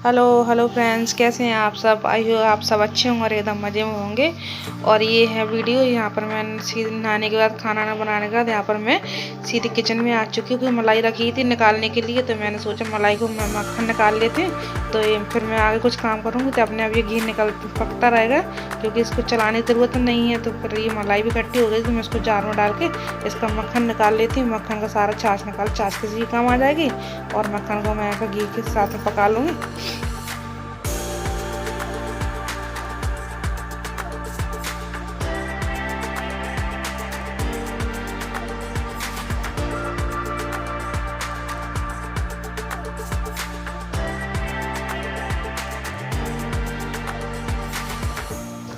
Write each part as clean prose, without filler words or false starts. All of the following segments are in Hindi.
हेलो हेलो फ्रेंड्स, कैसे हैं आप सब। आई हो आप सब अच्छे होंगे और एकदम मज़े में होंगे। और ये है वीडियो। यहाँ पर मैं सीधे नहाने के बाद खाना ना बनाने के बाद यहाँ पर मैं सीधे किचन में आ चुकी हूँ। क्योंकि मलाई रखी थी निकालने के लिए, तो मैंने सोचा मलाई को मैं मक्खन निकाल लेते हैं, तो ये फिर मैं आगे कुछ काम करूँगी तो अपने आप ये घी निकल पकता रहेगा। क्योंकि इसको चलाने की ज़रूरत नहीं है। तो फिर ये मलाई भी इकट्ठी हो गई, तो मैं इसको जार में डाल के इसका मक्खन निकाल लेती हूँ। मक्खन का सारा छाछ निकाल, छाछ किसी काम आ जाएगी और मक्खन को मैं घी के साथ में पका लूँगी।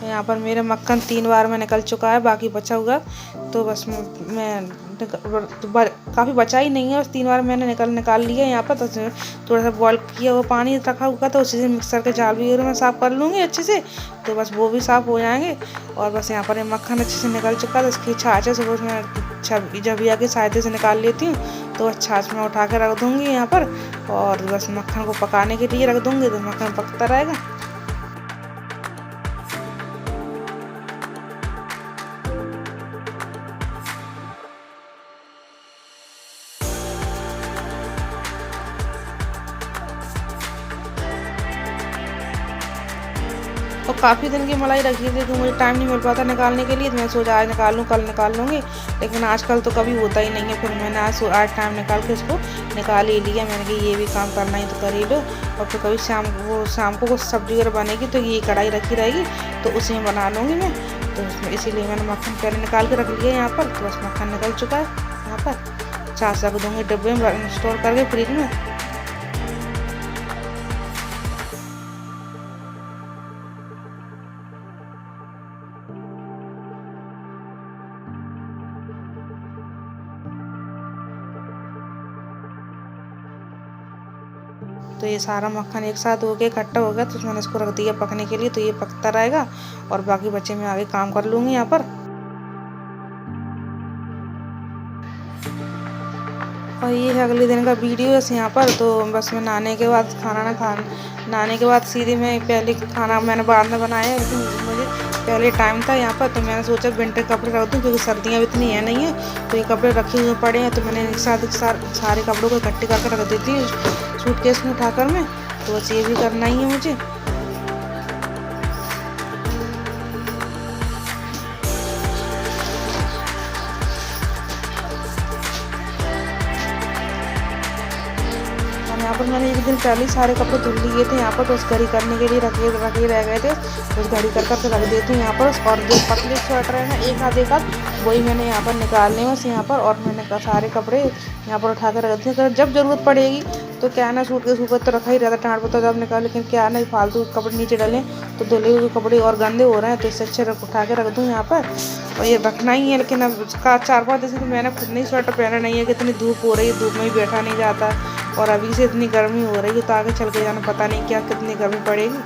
यहाँ पर मेरा मक्खन 3 बार में निकल चुका है, बाकी बचा हुआ तो बस मैं काफ़ी बचा ही नहीं है, बस 3 बार मैंने निकाल लिया। यहाँ पर तो थोड़ा सा बॉयल किया हुआ पानी रखा हुआ तो उसी से मिक्सर के जाल भी मैं साफ़ कर लूँगी अच्छे से, तो बस वो भी साफ़ हो जाएंगे। और बस यहाँ पर मक्खन अच्छे से निकल चुका है, तो इसकी छाछ है सुबह मैं जबिया की सहायता से निकाल लेती हूँ। तो बस छाछ में उठा के रख दूँगी यहाँ पर, और बस मक्खन को पकाने के लिए रख दूँगी, तो मक्खन पकता रहेगा। और काफ़ी दिन की मलाई रखी थी, तो मुझे टाइम नहीं मिल पाता निकालने के लिए, तो मैं सोचा आज निकाल लूँ, कल निकाल लूँगी। लेकिन आजकल तो कभी होता ही नहीं है। फिर मैंने आज टाइम निकाल के इसको निकाल ही लिया। मैंने कहा ये भी काम करना ही तो कर ही लो। और फिर कभी शाम को कुछ सब्जी वगैरह बनेगी तो ये कढ़ाई रखी रहेगी, तो उसी में बना लूँगी मैं। तो उसमें इसीलिए मैंने मक्खन पहले निकाल के रख लिया यहाँ पर। तो बस मक्खन निकल चुका है यहाँ पर। छाछ रख दूँगी डिब्बे में स्टोर करके फ्रिज में। तो ये सारा मक्खन एक साथ हो गया, इकट्ठा हो गया, तो मैंने इसको रख दिया पकने के लिए। तो ये पकता रहेगा और बाकी बच्चे मैं आगे काम कर लूँगी यहाँ पर। और ये है अगले दिन का वीडियो है यहाँ पर। तो बस मैं नहाने के बाद नहाने के बाद सीधे मैं पहले खाना मैंने बाद में बनाया, क्योंकि मुझे पहले टाइम था यहाँ पर। तो मैंने सोचा विंटर कपड़े रख दूँ, क्योंकि सर्दियाँ भी इतनी है नहीं है। तो ये कपड़े रखे हुए पड़े हैं, तो मैंने एक साथ सारे कपड़ों को इकट्ठे करके रख देती हूँ सूटकेस में उठाकर मैं। तो बस ये भी करना ही है मुझे। यहाँ पर मैंने एक दिन पहले सारे कपड़े धुल लिए थे यहाँ पर। तो उस घड़ी करने के लिए रखे रह गए थे, उस घड़ी कर रख देती हूँ यहाँ पर। और जो पतले स्वेटर है ना, एक आध वही मैंने यहाँ पर निकालने बस यहाँ पर। और मैंने सारे कपड़े यहाँ पर उठा कर रख दिए, तो जब ज़रूरत पड़ेगी तो क्या ना सूटकेस तो रखा ही रहता टाँट पता जब निकाल। लेकिन क्या ना फालतू कपड़े नीचे डलें तो धुले हुए कपड़े और गंदे हो रहे हैं, तो इससे अच्छे उठा के रख दूँ यहाँ पर। और ये रखना ही है। लेकिन अब 4-5 दिन से तो मैंने खुद नहीं स्वेटर पहना नहीं है, कि इतनी धूप हो रही है, धूप में भी बैठा नहीं जाता। और अभी से इतनी गर्मी हो रही है, तो आगे चल के जाना पता नहीं क्या कितनी गर्मी पड़ेगी।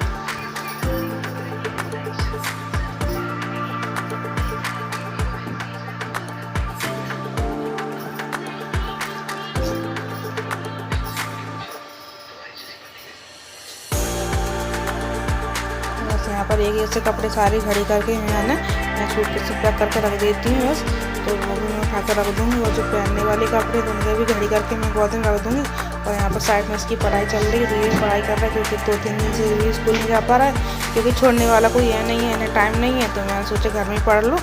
बस यहाँ पर एक से कपड़े सारे घड़ी करके मैं सूटकेस से पैक करके रख देती हूँ बस। तो वो भी मैं उठा कर रख दूँगी। और जो पहनने वाले कपड़े तो उनके भी घड़ी करके मैं बहुत दिन रख दूँगी। और यहाँ पर साइड में इसकी पढ़ाई चल रही है, तो ये पढ़ाई कर रहा है, क्योंकि 2-3 दिन से भी स्कूल नहीं जा पा रहा है, क्योंकि छोड़ने वाला कोई है नहीं है, इन्हें टाइम नहीं है। तो मैंने सोचा घर में ही पढ़ लो,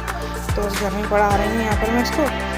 तो उस घर में पढ़ा रही हूँ यहाँ पर मैं इसको।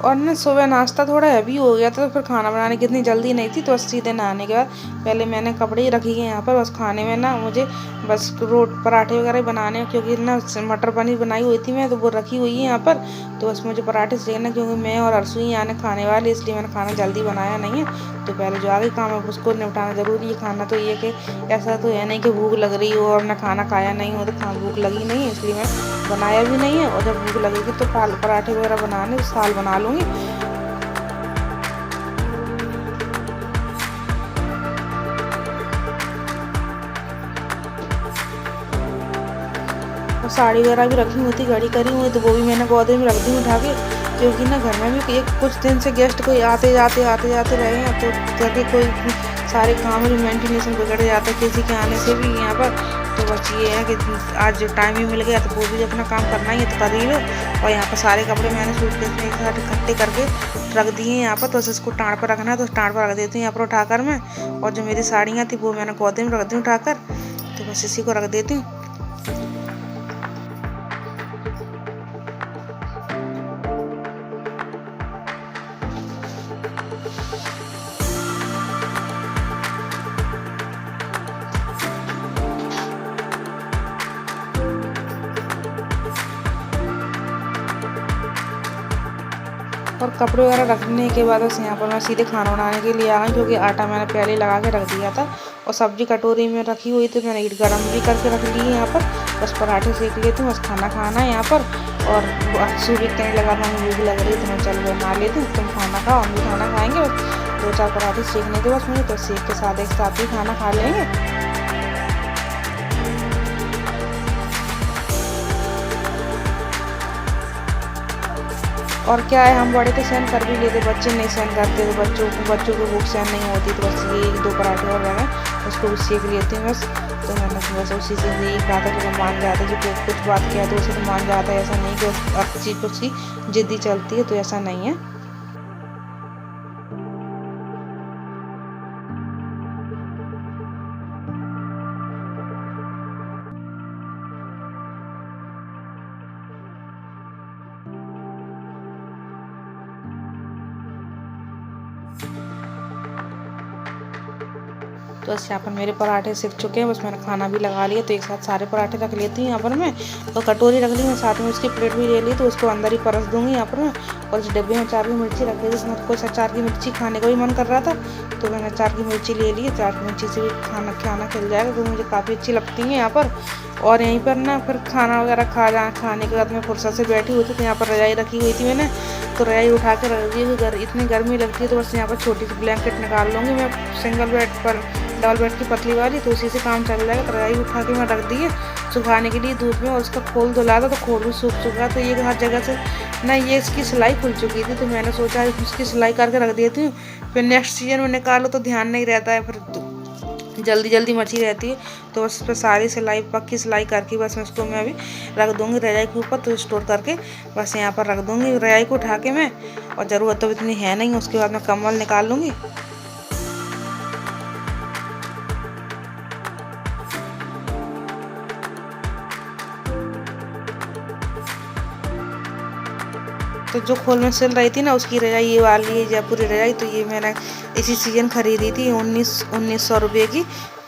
और ना सुबह नाश्ता थोड़ा हैवी हो गया था, तो फिर खाना बनाने की इतनी जल्दी नहीं थी। तो बस सीधे नहाने के बाद पहले मैंने कपड़े ही रखी गए यहाँ पर। बस खाने में ना मुझे बस पराठे वगैरह बनाने, क्योंकि ना मटर पनीर बनाई हुई थी मैं, तो वो रखी हुई है यहाँ पर। तो बस मुझे पराठे से लेना, क्योंकि मैं और अरसू ही आने खाने वाले, इसलिए मैंने खाना जल्दी बनाया नहीं है। तो पहले जो आगे काम है उसको निपटाना ज़रूरी है। खाना तो ये कि ऐसा तो है नहीं कि भूख लग रही हो और मैं खाना खाया नहीं हो, तो भूख लगी नहीं है, इसलिए मैं बनाया भी नहीं है। और जब भूख लगेगी तो पराठे वगैरह बनाने साल बना लूँगी। साड़ी वगैरह भी रखी हुई थी, घड़ी करी हुई, तो वो भी मैंने गोदरेज में रख दी उठा के, क्योंकि ना घर में भी एक कुछ दिन से गेस्ट कोई आते जाते रहे हैं, तो ताकि कोई सारे काम में मेंटेनेंस बिगड़ जाता है किसी के आने से भी यहाँ पर। तो बस ये है कि आज टाइम ही मिल गया तो वो भी अपना काम करना ही है तो कर ही लो। और यहाँ पर सारे कपड़े मैंने सूटकेस में एक साथ इकट्ठे करके रख दिए हैं यहाँ पर। तो इसको टाँड़ पर रखना है तो टाँड़ पर रख देती हूँ यहाँ पर उठाकर मैं। और जो मेरी साड़ियाँ थी वो मैंने गोदे में रख दी उठाकर, तो बस इसी को रख देती हूँ। और कपड़े वगैरह रखने के बाद बस यहाँ पर मैं सीधे खाना बनाने के लिए आ गई, क्योंकि आटा मैंने पहले लगा के रख दिया था और सब्जी कटोरी में रखी हुई थी, मैंने ईट गर्म भी करके रख ली है यहाँ पर। बस पराठे सेक लेती हूँ, बस खाना खाना है यहाँ पर। और सुबह इतने लगा था मुझे भी लग रही थी, मैं चल बना लेती हूँ, तुम खाना खाओ हम भी खाना खाएँगे। बस 2-4 पराठे सेकने थे बस मुझे, तो सेक के साथ एक साथ ही खाना खा लेंगे। और क्या है, हम बड़े तो सहन कर भी लेते, बच्चे नहीं सहन करते, तो बच्चों को भूख सहन नहीं होती, तो बस ये 1-2 पराठे और रहे उसको भी सेक लेती हूँ बस। तो मैंने बस उसी से यही कहा था कि मैं मान जाता है, जो कुछ बात किया तो उसे तो मान जाता है, ऐसा नहीं कि हर चीज़ पर उसकी जिद्दी चलती है, तो ऐसा नहीं है। तो बस यहाँ पर मेरे पराठे सिक चुके हैं, बस मैंने खाना भी लगा लिया, तो एक साथ सारे पराठे रख लेती हूँ यहाँ पर मैं। तो कटोरी रख ली मैं, साथ में उसकी प्लेट भी ले ली, तो उसको अंदर ही परस दूँगी यहाँ पर मैं। और इस डब्बे में अचार की मिर्ची रख दी, जिसमें कुछ अचार की मिर्ची खाने का भी मन कर रहा था, तो मैंने अचार की मिर्ची ले ली। अचार की मिर्ची से भी खाना खिल जाएगा, तो मुझे काफ़ी अच्छी लगती है यहाँ पर। और यहीं पर ना फिर खाना वगैरह खाने के बाद मैं फुर्सत से बैठी हुई थी, तो यहाँ पर रजाई रखी हुई थी मैंने, तो रजाई उठा कर रख दी। इतनी गर्मी लगती है तो बस यहाँ पर छोटी सी ब्लैंकेट निकाल लूँगी मैं, सिंगल बेड पर डबल बेड की पतली वाली, तो उसी से काम चल जाएगा। तो रजाई उठा के मैं रख दी है सुखाने के लिए धूप में, और उसका खोल धुला था तो खोल भी सूख चुका, तो ये हर जगह से ना ये इसकी सिलाई खुल चुकी थी, तो मैंने सोचा उसकी सिलाई करके रख देती हूँ, फिर नेक्स्ट सीजन में निकालो तो ध्यान नहीं रहता है, फिर जल्दी मची रहती है। तो बस पर सारी सिलाई पक्की सिलाई करके बस उसको मैं अभी रख दूँगी रजाई के ऊपर, तो स्टोर करके बस यहाँ पर रख दूँगी रजाई को उठा के मैं। और ज़रूरत तो इतनी है नहीं, उसके बाद मैं कंबल निकाल लूँगी। तो जो खोल में सिल रही थी ना उसकी रजाई ये वाली है जयपुरी रजाई, तो ये मैंने इसी सीजन खरीदी थी 1900 रुपये की।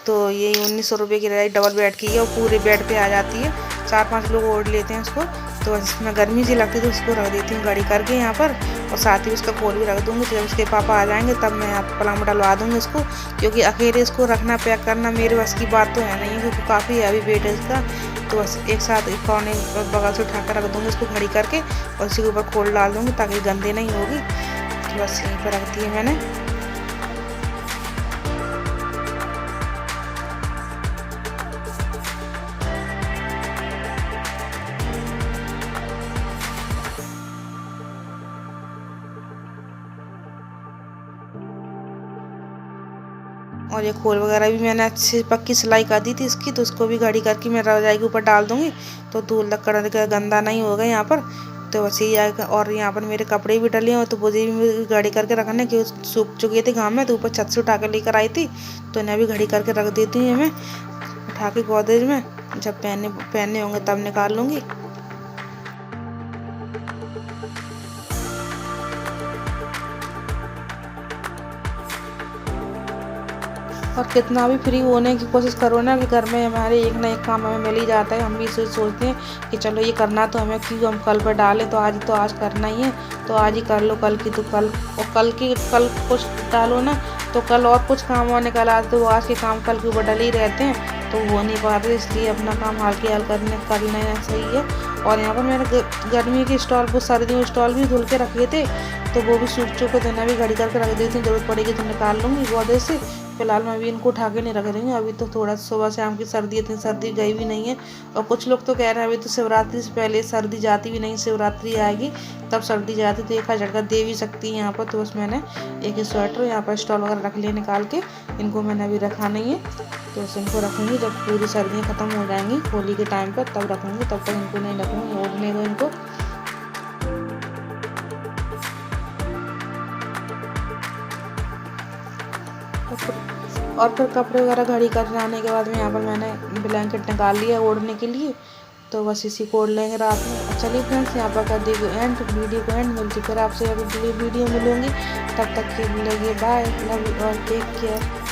तो ये 1900 रुपये की रजाई डबल बेड की है और पूरे बेड पे आ जाती है, 4-5 लोग ओढ़ लेते हैं उसको। तो इसमें गर्मी सी लगती है तो उसको रख देती हूँ गाड़ी करके यहाँ पर, और साथ ही उसका खोल भी रख दूँगी। जब उसके पापा आ जाएंगे तब मैं यहाँ पर पलंग में डलवा दूँगी उसको, क्योंकि अकेले इसको रखना पैक करना मेरे बस की बात तो है नहीं, क्योंकि काफ़ी हैवी वेट है इसका। तो बस एक साथ एक कोने बगल से उठा कर रख दूँगी उसको घड़ी करके, और उसी के ऊपर खोल डाल दूँगी ताकि गंदे नहीं होगी। तो बस यहीं पर रख दी है मैंने। और ये खोल वगैरह भी मैंने अच्छी पक्की सिलाई कर दी थी इसकी, तो उसको भी घड़ी करके मैं रजाई के ऊपर डाल दूँगी, तो धूल लकड़ गंदा नहीं होगा यहाँ पर। तो बस यही आएगा। और यहाँ पर मेरे कपड़े भी डले हैं, तो मुझे भी घड़ी करके रखना, कि सूख चुके थे घाम में, तो ऊपर छत से उठा कर लेकर आई थी, तो इन्हें भी घड़ी करके रख देती हूँ मैं उठा के गोदरेज में। जब पहनने होंगे तब निकाल लूँगी। और कितना भी फ्री होने की कोशिश करो ना, कि घर में हमारे एक ना एक काम हमें मिल ही जाता है। हम भी इसे सोचते हैं कि चलो ये करना तो हमें, क्यों हम कल पर डालें, तो आज करना ही है, तो आज ही कर लो, कल की तो कल, और कल कुछ डालो ना तो कल और कुछ काम और निकल आते, तो आज के काम कल के ऊपर डले ही रहते हैं, तो हो नहीं पाते। इसलिए अपना काम हाल के हाल कर लेना सही है। और यहाँ पर मैंने गर्मी के स्टॉल वो सर्दियों के स्टॉल भी धुल के रखे थे, तो वो भी सूख चुके, तो इन्हें भी घड़ी करके रख देती हूँ, जरूरत पड़ेगी तो निकाल लूँगी गोदरेज से। फिलहाल मैं अभी इनको उठा के नहीं रख रही हूँ। अभी तो थोड़ा सुबह शाम की सर्दी, इतनी सर्दी गई भी नहीं है। और कुछ लोग तो कह रहे हैं अभी तो शिवरात्रि से पहले सर्दी जाती भी नहीं, शिवरात्रि आएगी तब सर्दी जाती, तो एक झटका दे भी सकती है यहाँ पर। तो बस मैंने एक स्वेटर यहाँ पर स्टॉल वगैरह रख लिए निकाल के, इनको मैंने अभी रखा नहीं है। तो बस इनको रखूँगी जब पूरी सर्दियाँ ख़त्म हो जाएंगी होली के टाइम पर, तब रखूँगी, तब तक इनको नहीं रखूँगी, ओढ़ने को इनको। और फिर कपड़े वगैरह घड़ी कर जाने के बाद में यहाँ पर मैंने ब्लैंकेट निकाल लिया ओढ़ने के लिए। तो बस इसी को ओढ़ लेंगे रात में। चलिए फ्रेंड्स, यहाँ पर कर देंगे एंड वीडियो को एंड। मिलती फिर आपसे अगली वीडियो मिलूंगी, तब तक के लिए बाय, लव यू और टेक केयर।